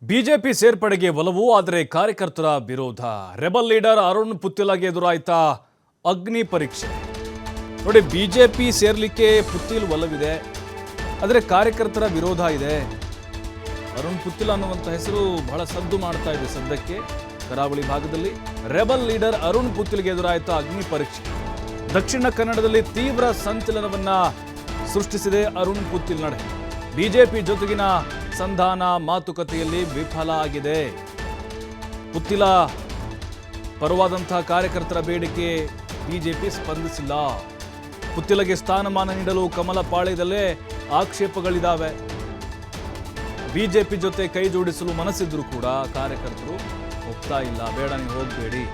BJP ಸೇರ್ಪಡೆಗೆ ಒಲವು ಆದರೆ ಕಾರ್ಯಕರ್ತರ ವಿರೋಧ. ರೆಬಲ್ ಲೀಡರ್ ಅರುಣ್ ಪುತ್ತಿಲಗೆ ಎದುರಾಯ್ತಾ ಅಗ್ನಿ ಪರೀಕ್ಷೆ. ನೋಡಿ, ಬಿಜೆಪಿ ಸೇರ್ಲಿಕ್ಕೆ ಪುತ್ತಿಲ್ ಒಲವಿದೆ, ಆದರೆ ಕಾರ್ಯಕರ್ತರ ವಿರೋಧ ಇದೆ. ಅರುಣ್ ಪುತ್ತಿಲ ಅನ್ನುವಂಥ ಹೆಸರು ಬಹಳ ಸದ್ದು ಮಾಡ್ತಾ ಇದೆ ಸದ್ಯಕ್ಕೆ ಕರಾವಳಿ ಭಾಗದಲ್ಲಿ. ರೆಬಲ್ ಲೀಡರ್ ಅರುಣ್ ಪುತ್ತಿಲ್ಗೆ ಎದುರಾಯ್ತಾ ಅಗ್ನಿ ಪರೀಕ್ಷೆ. ದಕ್ಷಿಣ ಕನ್ನಡದಲ್ಲಿ ತೀವ್ರ ಸಂಚಲನವನ್ನ ಸೃಷ್ಟಿಸಿದೆ ಅರುಣ್ ಪುತ್ತಿಲ್ ನಡೆ. ಬಿಜೆಪಿ ಜೊತೆಗಿನ ಸಂಧಾನ ಮಾತುಕತೆಯಲ್ಲಿ ವಿಫಲ ಆಗಿದೆ. ಪುತ್ತಿಲ ಪರವಾದಂತಹ ಕಾರ್ಯಕರ್ತರ ಬೇಡಿಕೆ ಬಿಜೆಪಿ ಸ್ಪಂದಿಸಿಲ್ಲ. ಪುತ್ತಿಲಗೆ ಸ್ಥಾನಮಾನ ನೀಡಲು ಕಮಲ ಪಾಳ್ಯದಲ್ಲೇ ಆಕ್ಷೇಪಗಳಿದ್ದಾವೆ. ಬಿಜೆಪಿ ಜೊತೆ ಕೈ ಜೋಡಿಸಲು ಮನಸ್ಸಿದ್ರು ಕೂಡ ಕಾರ್ಯಕರ್ತರು ಹೋಗ್ತಾ ಇಲ್ಲ, ಬೇಡ ನೀವು ಹೋಗಬೇಡಿ.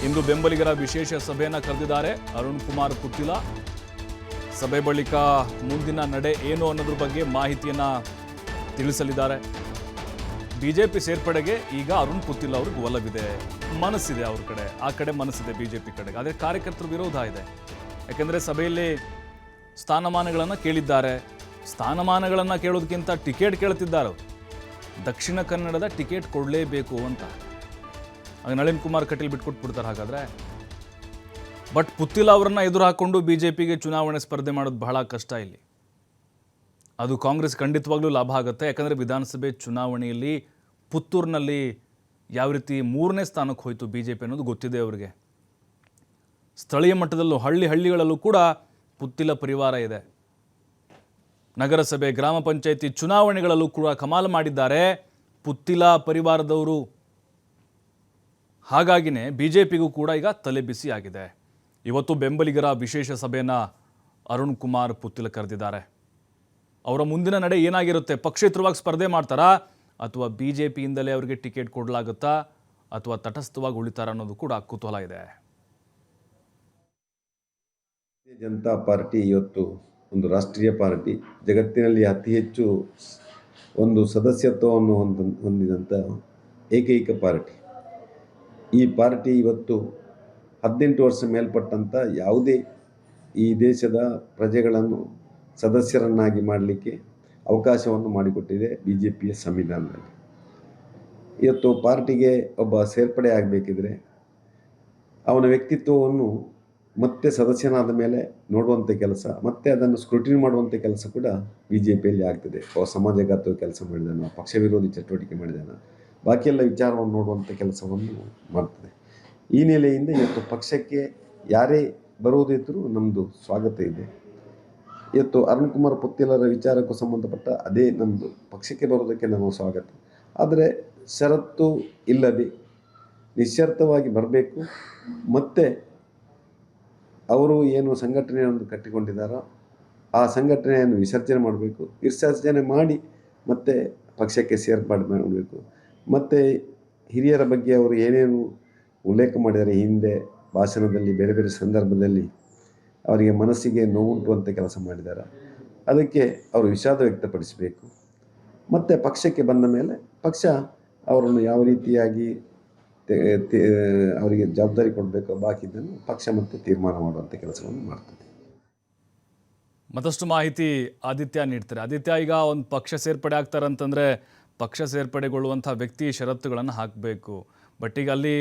ಇಂದು ಬೆಂಬಲಿಗರ ವಿಶೇಷ ಸಭೆಯನ್ನ ಕರೆದಿದ್ದಾರೆ ಅರುಣ್ ಕುಮಾರ್ ಪುತ್ತಿಲ. ಸಭೆ ಬಳಿಕ ಮುಂದಿನ ನಡೆ ಏನು ಅನ್ನೋದ್ರ ಬಗ್ಗೆ ಮಾಹಿತಿಯನ್ನ ತಿಳಿಸಲಿದ್ದಾರೆ. ಬಿಜೆಪಿ ಸೇರ್ಪಡೆಗೆ ಈಗ ಅರುಣ್ ಪುತ್ತಿಲ ಅವ್ರಿಗೆ ಒಲವಿದೆ, ಮನಸ್ಸಿದೆ ಅವ್ರ ಕಡೆ, ಆ ಕಡೆ ಮನಸ್ಸಿದೆ ಬಿಜೆಪಿ ಕಡೆಗೆ. ಆದರೆ ಕಾರ್ಯಕರ್ತರ ವಿರೋಧ ಇದೆ. ಯಾಕೆಂದರೆ ಸಭೆಯಲ್ಲಿ ಸ್ಥಾನಮಾನಗಳನ್ನು ಕೇಳಿದ್ದಾರೆ. ಸ್ಥಾನಮಾನಗಳನ್ನು ಕೇಳೋದಕ್ಕಿಂತ ಟಿಕೆಟ್ ಕೇಳ್ತಿದ್ದಾರೆ ಅವರು. ದಕ್ಷಿಣ ಕನ್ನಡದ ಟಿಕೆಟ್ ಕೊಡಲೇಬೇಕು ಅಂತ. ಆಗ ನಳಿನ್ ಕುಮಾರ್ ಕಟೀಲ್ ಬಿಟ್ಕೊಟ್ಬಿಡ್ತಾರೆ ಹಾಗಾದರೆ. ಬಟ್ ಪುತ್ತಿಲ ಅವರನ್ನು ಎದುರು ಹಾಕ್ಕೊಂಡು ಬಿಜೆಪಿಗೆ ಚುನಾವಣೆ ಸ್ಪರ್ಧೆ ಮಾಡೋದು ಬಹಳ ಕಷ್ಟ ಇಲ್ಲಿ. ಅದು ಕಾಂಗ್ರೆಸ್ ಖಂಡಿತವಾಗ್ಲೂ ಲಾಭ ಆಗುತ್ತೆ. ಯಾಕಂದರೆ ವಿಧಾನಸಭೆ ಚುನಾವಣೆಯಲ್ಲಿ ಪುತ್ತೂರಿನಲ್ಲಿ ಯಾವ ರೀತಿ 3ನೇ ಸ್ಥಾನಕ್ಕೆ ಹೋಯಿತು ಬಿಜೆಪಿ ಅನ್ನೋದು ಗೊತ್ತಿದೆ ಅವರಿಗೆ. ಸ್ಥಳೀಯ ಮಟ್ಟದಲ್ಲೂ ಹಳ್ಳಿಗಳಲ್ಲೂ ಕೂಡ ಪುತ್ತಿಲ ಪರಿವಾರ ಇದೆ. ನಗರಸಭೆ ಗ್ರಾಮ ಪಂಚಾಯಿತಿ ಚುನಾವಣೆಗಳಲ್ಲೂ ಕೂಡ ಕಮಾಲ್ ಮಾಡಿದ್ದಾರೆ ಪುತ್ತಿಲ ಪರಿವಾರದವರು. ಹಾಗಾಗಿನೇ ಬಿಜೆಪಿಗೂ ಕೂಡ ಈಗ ತಲೆ ಬಿಸಿ ಆಗಿದೆ. ಇವತ್ತು ಬೆಂಬಲಿಗರ ವಿಶೇಷ ಸಭೆಯನ್ನು ಅರುಣ್ ಕುಮಾರ್ ಪುತ್ತಿಲ ಕರೆದಿದ್ದಾರೆ. ಅವರ ಮುಂದಿನ ನಡೆ ಏನಾಗಿರುತ್ತೆ? ಪಕ್ಷೇತರವಾಗಿ ಸ್ಪರ್ಧೆ ಮಾಡ್ತಾರಾ ಅಥವಾ ಬಿಜೆಪಿಯಿಂದಲೇ ಅವರಿಗೆ ಟಿಕೆಟ್ ಕೊಡಲಾಗುತ್ತಾ ಅಥವಾ ತಟಸ್ಥವಾಗಿ ಉಳಿತಾರ ಅನ್ನೋದು ಕೂಡ ಕುತೂಹಲ ಇದೆ. ಜನತಾ ಪಾರ್ಟಿ ಇವತ್ತು ಒಂದು ರಾಷ್ಟ್ರೀಯ ಪಾರ್ಟಿ, ಜಗತ್ತಿನಲ್ಲಿ ಅತಿ ಹೆಚ್ಚು ಒಂದು ಸದಸ್ಯತ್ವವನ್ನು ಹೊಂದಿದಂಥ ಏಕೈಕ ಪಾರ್ಟಿ. ಈ ಪಾರ್ಟಿ ಇವತ್ತು 18 ವರ್ಷ ಮೇಲ್ಪಟ್ಟಂಥ ಯಾವುದೇ ಈ ದೇಶದ ಪ್ರಜೆಗಳನ್ನು ಸದಸ್ಯರನ್ನಾಗಿ ಮಾಡಲಿಕ್ಕೆ ಅವಕಾಶವನ್ನು ಮಾಡಿಕೊಟ್ಟಿದೆ BJPಯ ಸಂವಿಧಾನದಲ್ಲಿ. ಇವತ್ತು ಪಾರ್ಟಿಗೆ ಒಬ್ಬ ಸೇರ್ಪಡೆ ಆಗಬೇಕಿದ್ರೆ ಅವನ ವ್ಯಕ್ತಿತ್ವವನ್ನು ಮತ್ತೆ ಸದಸ್ಯನಾದ ಮೇಲೆ ನೋಡುವಂಥ ಕೆಲಸ, ಮತ್ತೆ ಅದನ್ನು ಸ್ಕ್ರೂಟಿನಿ ಮಾಡುವಂಥ ಕೆಲಸ ಕೂಡ BJPಯಲ್ಲಿ ಆಗ್ತದೆ. ಸಮಾಜಘಾತುಕ ಕೆಲಸ ಮಾಡಿದಾನ, ಪಕ್ಷ ವಿರೋಧಿ ಚಟುವಟಿಕೆ ಮಾಡಿದಾನ, ಬಾಕಿ ಎಲ್ಲ ವಿಚಾರವನ್ನು ನೋಡುವಂಥ ಕೆಲಸವನ್ನು ಮಾಡ್ತದೆ. ಈ ನೆಲೆಯಿಂದ ಇವತ್ತು ಪಕ್ಷಕ್ಕೆ ಯಾರೇ ಬರುವುದಿದ್ದರೂ ನಮ್ಮದು ಸ್ವಾಗತ ಇದೆ. ಇವತ್ತು ಅರುಣ್ ಕುಮಾರ್ ಪುತ್ತಿಲರ ವಿಚಾರಕ್ಕೂ ಸಂಬಂಧಪಟ್ಟ ಅದೇ ನಮ್ಮದು, ಪಕ್ಷಕ್ಕೆ ಬರೋದಕ್ಕೆ ನಮ್ಮ ಸ್ವಾಗತ. ಆದರೆ ಷರತ್ತು ಇಲ್ಲದೆ ನಿಶ್ಶರ್ಥವಾಗಿ ಬರಬೇಕು. ಮತ್ತು ಅವರು ಏನು ಸಂಘಟನೆಯನ್ನು ಕಟ್ಟಿಕೊಂಡಿದ್ದಾರೋ ಆ ಸಂಘಟನೆಯನ್ನು ವಿಸರ್ಜನೆ ಮಾಡಬೇಕು. ವಿಸರ್ಜನೆ ಮಾಡಿ ಮತ್ತೆ ಪಕ್ಷಕ್ಕೆ ಸೇರ್ಪಾಡು ಮಾಡಬೇಕು. ಮತ್ತು ಹಿರಿಯರ ಬಗ್ಗೆ ಅವರು ಏನೇನು ಉಲ್ಲೇಖ ಮಾಡಿದ್ದಾರೆ ಹಿಂದೆ ಭಾಷಣದಲ್ಲಿ, ಬೇರೆ ಬೇರೆ ಸಂದರ್ಭದಲ್ಲಿ ಅವರಿಗೆ ಮನಸ್ಸಿಗೆ ನೋವುಂಟುವಂಥ ಕೆಲಸ ಮಾಡಿದ್ದಾರೆ. ಅದಕ್ಕೆ ಅವರು ವಿಷಾದ ವ್ಯಕ್ತಪಡಿಸಬೇಕು. ಮತ್ತು ಪಕ್ಷಕ್ಕೆ ಬಂದ ಮೇಲೆ ಪಕ್ಷ ಅವರನ್ನು ಯಾವ ರೀತಿಯಾಗಿ ಅವರಿಗೆ ಜವಾಬ್ದಾರಿ ಕೊಡಬೇಕು, ಬಾಕಿದ್ದನ್ನು ಪಕ್ಷ ಮತ್ತೆ ತೀರ್ಮಾನ ಮಾಡುವಂಥ ಕೆಲಸವನ್ನು ಮಾಡ್ತದೆ. ಮತ್ತಷ್ಟು ಮಾಹಿತಿ ಆದಿತ್ಯ ನೀಡ್ತಾರೆ. ಆದಿತ್ಯ, ಈಗ ಒಂದು ಪಕ್ಷ ಸೇರ್ಪಡೆ ಆಗ್ತಾರಂತಂದರೆ ಪಕ್ಷ ಸೇರ್ಪಡೆಗೊಳ್ಳುವಂಥ ವ್ಯಕ್ತಿ ಷರತ್ತುಗಳನ್ನು ಹಾಕಬೇಕು. ಬಟ್ ಈಗ ಅಲ್ಲಿ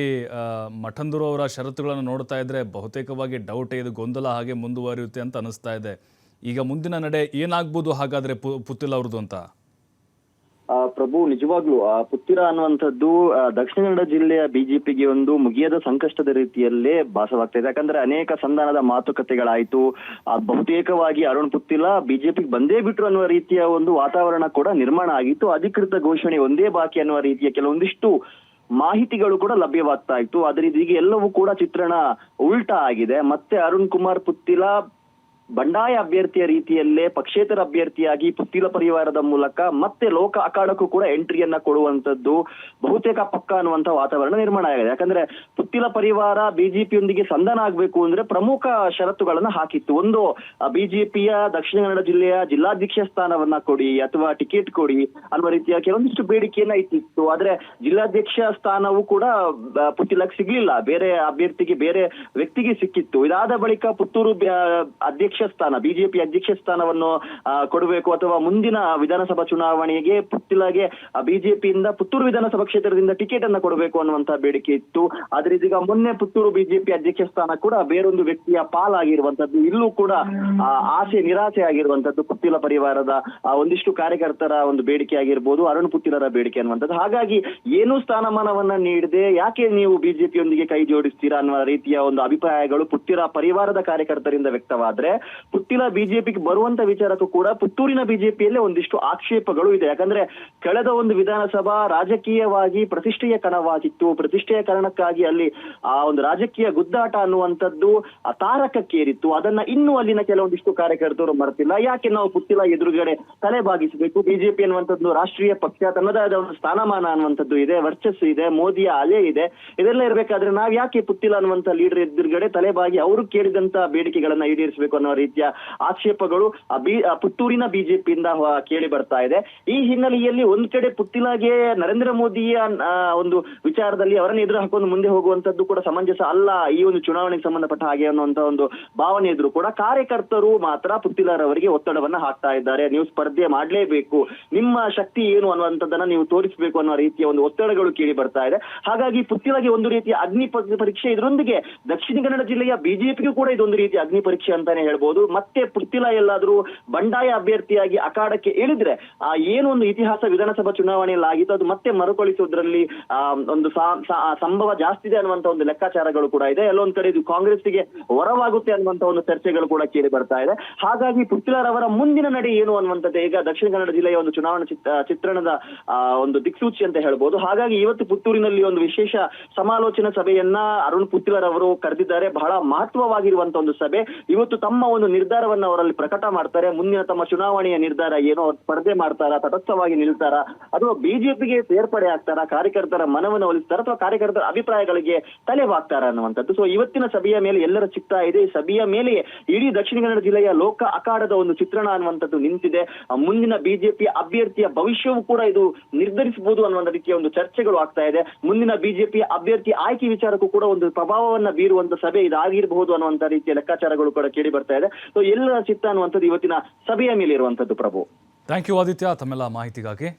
ಮಠಂದೂರು ಅವರ ಷರತ್ತುಗಳನ್ನು ನೋಡ್ತಾ ಇದ್ದರೆ ಬಹುತೇಕವಾಗಿ ಡೌಟ್ ಇದು, ಗೊಂದಲ ಹಾಗೆ ಮುಂದುವರಿಯುತ್ತೆ ಅಂತ ಅನಿಸ್ತಾ ಇದೆ. ಈಗ ಮುಂದಿನ ನಡೆ ಏನಾಗ್ಬೋದು ಹಾಗಾದರೆ ಪುತ್ತಿಲ ಅವ್ರದ್ದು ಅಂತ? ಪ್ರಭು, ನಿಜವಾಗ್ಲೂ ಪುತ್ತಿಲ ಅನ್ನುವಂಥದ್ದು ದಕ್ಷಿಣ ಕನ್ನಡ ಜಿಲ್ಲೆಯ ಬಿಜೆಪಿಗೆ ಒಂದು ಮುಗಿಯದ ಸಂಕಷ್ಟದ ರೀತಿಯಲ್ಲೇ ಭಾಸವಾಗ್ತಾ ಇದೆ. ಯಾಕಂದ್ರೆ ಅನೇಕ ಸಂಧಾನದ ಮಾತುಕತೆಗಳಾಯ್ತು. ಬಹುತೇಕವಾಗಿ ಅರುಣ್ ಪುತ್ತಿಲ ಬಿಜೆಪಿಗೆ ಬಂದೇ ಬಿಟ್ರು ಅನ್ನುವ ರೀತಿಯ ಒಂದು ವಾತಾವರಣ ಕೂಡ ನಿರ್ಮಾಣ ಆಗಿತ್ತು. ಅಧಿಕೃತ ಘೋಷಣೆ ಒಂದೇ ಬಾಕಿ ಅನ್ನುವ ರೀತಿಯ ಕೆಲವೊಂದಿಷ್ಟು ಮಾಹಿತಿಗಳು ಕೂಡ ಲಭ್ಯವಾಗ್ತಾ ಇತ್ತು. ಆದ್ರೆ ಇದೀಗ ಎಲ್ಲವೂ ಕೂಡ ಚಿತ್ರಣ ಉಲ್ಟಾ ಆಗಿದೆ. ಮತ್ತೆ ಅರುಣ್ ಕುಮಾರ್ ಪುತ್ತಿಲ ಬಂಡಾಯ ಅಭ್ಯರ್ಥಿಯ ರೀತಿಯಲ್ಲೇ ಪಕ್ಷೇತರ ಅಭ್ಯರ್ಥಿಯಾಗಿ ಪುತ್ತಿಲ ಪರಿವಾರದ ಮೂಲಕ ಮತ್ತೆ ಲೋಕ ಅಖಾಡಕ್ಕೂ ಕೂಡ ಎಂಟ್ರಿಯನ್ನ ಕೊಡುವಂತದ್ದು ಬಹುತೇಕ ಪಕ್ಕ ಅನ್ನುವಂತ ವಾತಾವರಣ ನಿರ್ಮಾಣ ಆಗಿದೆ. ಯಾಕಂದ್ರೆ ಪುತ್ತಿಲ ಪರಿವಾರ ಬಿಜೆಪಿಯೊಂದಿಗೆ ಸಂಧಾನ ಆಗ್ಬೇಕು ಅಂದ್ರೆ ಪ್ರಮುಖ ಷರತ್ತುಗಳನ್ನ ಹಾಕಿತ್ತು. ಒಂದು, ಬಿಜೆಪಿಯ ದಕ್ಷಿಣ ಕನ್ನಡ ಜಿಲ್ಲೆಯ ಜಿಲ್ಲಾಧ್ಯಕ್ಷ ಸ್ಥಾನವನ್ನ ಕೊಡಿ ಅಥವಾ ಟಿಕೆಟ್ ಕೊಡಿ ಅನ್ನುವ ರೀತಿಯ ಕೆಲವೊಂದಿಷ್ಟು ಬೇಡಿಕೆಯನ್ನ ಇಟ್ಟಿತ್ತು. ಆದ್ರೆ ಜಿಲ್ಲಾಧ್ಯಕ್ಷ ಸ್ಥಾನವೂ ಕೂಡ ಪುತ್ತಿಲಕ್ಕೆ ಸಿಗ್ಲಿಲ್ಲ, ಬೇರೆ ಅಭ್ಯರ್ಥಿಗೆ, ಬೇರೆ ವ್ಯಕ್ತಿಗೆ ಸಿಕ್ಕಿತ್ತು. ಇದಾದ ಬಳಿಕ ಪುತ್ತೂರು ಅಧ್ಯಕ್ಷ ಅಧ್ಯಕ್ಷ ಸ್ಥಾನ, ಬಿಜೆಪಿ ಅಧ್ಯಕ್ಷ ಸ್ಥಾನವನ್ನು ಕೊಡಬೇಕು ಅಥವಾ ಮುಂದಿನ ವಿಧಾನಸಭಾ ಚುನಾವಣೆಗೆ ಪುತ್ತಿಲಗೆ ಬಿಜೆಪಿಯಿಂದ ಪುತ್ತೂರು ವಿಧಾನಸಭಾ ಕ್ಷೇತ್ರದಿಂದ ಟಿಕೆಟ್ ಅನ್ನ ಕೊಡಬೇಕು ಅನ್ನುವಂತಹ ಬೇಡಿಕೆ ಇತ್ತು. ಆದ್ರೆ ಇದೀಗ ಮೊನ್ನೆ ಪುತ್ತೂರು ಬಿಜೆಪಿ ಅಧ್ಯಕ್ಷ ಸ್ಥಾನ ಕೂಡ ಬೇರೊಂದು ವ್ಯಕ್ತಿಯ ಪಾಲಾಗಿರುವಂತದ್ದು, ಇಲ್ಲೂ ಕೂಡ ಆಸೆ ನಿರಾಸೆ ಆಗಿರುವಂತದ್ದು ಪುತ್ತಿಲ ಪರಿವಾರದ ಒಂದಿಷ್ಟು ಕಾರ್ಯಕರ್ತರ ಒಂದು ಬೇಡಿಕೆ ಆಗಿರ್ಬೋದು, ಅರುಣ್ ಪುತ್ತಿಲರ ಬೇಡಿಕೆ ಅನ್ನುವಂಥದ್ದು. ಹಾಗಾಗಿ ಏನು ಸ್ಥಾನಮಾನವನ್ನ ನೀಡದೆ ಯಾಕೆ ನೀವು ಬಿಜೆಪಿಯೊಂದಿಗೆ ಕೈ ಜೋಡಿಸ್ತೀರಾ ಅನ್ನುವ ರೀತಿಯ ಒಂದು ಅಭಿಪ್ರಾಯಗಳು ಪುತ್ತಿಲ ಪರಿವಾರದ ಕಾರ್ಯಕರ್ತರಿಂದ ವ್ಯಕ್ತವಾದ್ರೆ, ಪುತ್ತಿಲ ಬಿಜೆಪಿಗೆ ಬರುವಂತ ವಿಚಾರಕ್ಕೂ ಕೂಡ ಪುತ್ತೂರಿನ ಬಿಜೆಪಿಯಲ್ಲೇ ಒಂದಿಷ್ಟು ಆಕ್ಷೇಪಗಳು ಇದೆ. ಯಾಕಂದ್ರೆ ಕಳೆದ ಒಂದು ವಿಧಾನಸಭಾ ರಾಜಕೀಯವಾಗಿ ಪ್ರತಿಷ್ಠೆಯ ಕಣವಾಗಿತ್ತು. ಪ್ರತಿಷ್ಠೆಯ ಕಾರಣಕ್ಕಾಗಿ ಅಲ್ಲಿ ಆ ಒಂದು ರಾಜಕೀಯ ಗುದ್ದಾಟ ಅನ್ನುವಂಥದ್ದು ತಾರಕಕ್ಕೇರಿತ್ತು. ಅದನ್ನ ಇನ್ನೂ ಅಲ್ಲಿನ ಕೆಲವೊಂದಿಷ್ಟು ಕಾರ್ಯಕರ್ತರು ಮರೆತಿಲ್ಲ. ಯಾಕೆ ನಾವು ಪುತ್ತಿಲ ಎದುರುಗಡೆ ತಲೆ ಬಾಗಿಸಬೇಕು? ಬಿಜೆಪಿ ಅನ್ನುವಂಥದ್ದು ರಾಷ್ಟ್ರೀಯ ಪಕ್ಷ, ತನ್ನದೇ ಆದ ಒಂದು ಸ್ಥಾನಮಾನ ಅನ್ನುವಂಥದ್ದು ಇದೆ, ವರ್ಚಸ್ಸು ಇದೆ, ಮೋದಿಯ ಅಲೆ ಇದೆ. ಇದೆಲ್ಲ ಇರ್ಬೇಕಾದ್ರೆ ನಾವ್ ಯಾಕೆ ಪುತ್ತಿಲ ಅನ್ನುವಂತ ಲೀಡರ್ ಎದುರುಗಡೆ ತಲೆಬಾಗಿ ಅವರು ಕೇಳಿದಂತ ಬೇಡಿಕೆಗಳನ್ನ ಈಡೇರಿಸಬೇಕು ಅನ್ನೋ ರೀತಿಯ ಆಕ್ಷೇಪಗಳು ಪುತ್ತೂರಿನ ಬಿಜೆಪಿಯಿಂದ ಕೇಳಿ ಬರ್ತಾ ಇದೆ. ಈ ಹಿನ್ನೆಲೆಯಲ್ಲಿ ಒಂದ್ ಕಡೆ ಪುತ್ತಿಲಗೆ ನರೇಂದ್ರ ಮೋದಿಯ ಒಂದು ವಿಚಾರದಲ್ಲಿ ಅವರನ್ನ ಎದುರು ಹಾಕೊಂಡು ಮುಂದೆ ಹೋಗುವಂತದ್ದು ಕೂಡ ಸಮಂಜಸ ಅಲ್ಲ ಈ ಒಂದು ಚುನಾವಣೆಗೆ ಸಂಬಂಧಪಟ್ಟ ಹಾಗೆ ಅನ್ನುವಂತ ಒಂದು ಭಾವನೆ ಇದ್ರು ಕೂಡ ಕಾರ್ಯಕರ್ತರು ಮಾತ್ರ ಪುತ್ತಿಲರವರಿಗೆ ಒತ್ತಡವನ್ನ ಹಾಕ್ತಾ ಇದ್ದಾರೆ. ನೀವು ಸ್ಪರ್ಧೆ ಮಾಡ್ಲೇಬೇಕು, ನಿಮ್ಮ ಶಕ್ತಿ ಏನು ಅನ್ನುವಂಥದ್ದನ್ನ ನೀವು ತೋರಿಸಬೇಕು ಅನ್ನೋ ರೀತಿಯ ಒಂದು ಒತ್ತಡಗಳು ಕೇಳಿ ಬರ್ತಾ ಇದೆ. ಹಾಗಾಗಿ ಪುತ್ತಿಲಗೆ ಒಂದು ರೀತಿಯ ಅಗ್ನಿ ಪರೀಕ್ಷೆ, ಇದರೊಂದಿಗೆ ದಕ್ಷಿಣ ಕನ್ನಡ ಜಿಲ್ಲೆಯ ಬಿಜೆಪಿಗೂ ಕೂಡ ಇದೊಂದು ರೀತಿಯ ಅಗ್ನಿ ಪರೀಕ್ಷೆ ಅಂತಾನೆ ಹೇಳ್ಬೋದು. ಮತ್ತೆ ಪುತ್ತಿಲ ಎಲ್ಲಾದ್ರೂ ಬಂಡಾಯ ಅಭ್ಯರ್ಥಿಯಾಗಿ ಅಖಾಡಕ್ಕೆ ಇಳಿದ್ರೆ ಏನು ಒಂದು ಇತಿಹಾಸ ವಿಧಾನಸಭಾ ಚುನಾವಣೆಯಲ್ಲಿ ಆಗಿತ್ತು ಅದು ಮತ್ತೆ ಮರುಕಳಿಸುವುದರಲ್ಲಿ ಒಂದು ಸಂಭವ ಜಾಸ್ತಿ ಇದೆ ಅನ್ನುವಂತ ಒಂದು ಲೆಕ್ಕಾಚಾರಗಳು ಕೂಡ ಇದೆ. ಎಲ್ಲೊಂದ್ ಕಡೆ ಇದು ಕಾಂಗ್ರೆಸ್ಗೆ ವರವಾಗುತ್ತೆ ಅನ್ನುವಂತ ಒಂದು ಚರ್ಚೆಗಳು ಕೂಡ ಕೇಳಿ ಬರ್ತಾ ಇದೆ. ಹಾಗಾಗಿ ಪುತ್ತಿಲರವರ ಮುಂದಿನ ನಡೆ ಏನು ಅನ್ನುವಂಥದ್ದು ಈಗ ದಕ್ಷಿಣ ಕನ್ನಡ ಜಿಲ್ಲೆಯ ಒಂದು ಚುನಾವಣಾ ಚಿತ್ರಣದ ಒಂದು ದಿಕ್ಸೂಚಿ ಅಂತ ಹೇಳ್ಬೋದು. ಹಾಗಾಗಿ ಇವತ್ತು ಪುತ್ತೂರಿನಲ್ಲಿ ಒಂದು ವಿಶೇಷ ಸಮಾಲೋಚನಾ ಸಭೆಯನ್ನ ಅರುಣ್ ಪುತ್ತಿಲರವರು ಕರೆದಿದ್ದಾರೆ. ಬಹಳ ಮಹತ್ವವಾಗಿರುವಂತ ಒಂದು ಸಭೆ. ಇವತ್ತು ತಮ್ಮ ಒಂದು ನಿರ್ಧಾರವನ್ನ ಅವರಲ್ಲಿ ಪ್ರಕಟ ಮಾಡ್ತಾರೆ. ಮುಂದಿನ ತಮ್ಮ ಚುನಾವಣೆಯ ನಿರ್ಧಾರ ಏನೋ, ಸ್ಪರ್ಧೆ ಮಾಡ್ತಾರಾ, ತಟಸ್ಥವಾಗಿ ನಿಲ್ತಾರಾ, ಅಥವಾ ಬಿಜೆಪಿಗೆ ಸೇರ್ಪಡೆ ಆಗ್ತಾರಾ, ಕಾರ್ಯಕರ್ತರ ಮನವನ್ನು ಒಲಿಸ್ತಾರ, ಅಥವಾ ಕಾರ್ಯಕರ್ತರ ಅಭಿಪ್ರಾಯಗಳಿಗೆ ತಲೆ ಬಾಗ್ತಾರ ಅನ್ನುವಂಥದ್ದು. ಸೊ ಇವತ್ತಿನ ಸಭೆಯ ಮೇಲೆ ಎಲ್ಲರ ಚಿತ್ತ ಇದೆ. ಈ ಸಭೆಯ ಮೇಲೆ ಇಡೀ ದಕ್ಷಿಣ ಕನ್ನಡ ಜಿಲ್ಲೆಯ ಲೋಕ ಅಖಾಡದ ಒಂದು ಚಿತ್ರಣ ಅನ್ನುವಂಥದ್ದು ನಿಂತಿದೆ. ಮುಂದಿನ ಬಿಜೆಪಿ ಅಭ್ಯರ್ಥಿಯ ಭವಿಷ್ಯವೂ ಕೂಡ ಇದು ನಿರ್ಧರಿಸಬಹುದು ಅನ್ನುವಂಥ ರೀತಿಯ ಒಂದು ಚರ್ಚೆಗಳು ಆಗ್ತಾ ಇದೆ. ಮುಂದಿನ ಬಿಜೆಪಿ ಅಭ್ಯರ್ಥಿ ಆಯ್ಕೆ ವಿಚಾರಕ್ಕೂ ಕೂಡ ಒಂದು ಪ್ರಭಾವವನ್ನ ಬೀರುವಂತ ಸಭೆ ಇದಾಗಿರಬಹುದು ಅನ್ನುವಂತ ರೀತಿಯ ಲೆಕ್ಕಾಚಾರಗಳು ಕೂಡ ಕೇಳಿ ಬರ್ತಾ ಇದೆ. ಸೊ ಎಲ್ಲರ ಚಿತ್ತ ಅನ್ನುವಂಥದ್ದು ಇವತ್ತಿನ ಸಭೆಯ ಮೇಲೆ ಇರುವಂತದ್ದು. ಪ್ರಭು, ಥ್ಯಾಂಕ್ ಯು ಆದಿತ್ಯ ತಮ್ಮೆಲ್ಲ ಮಾಹಿತಿಗಾಗಿ.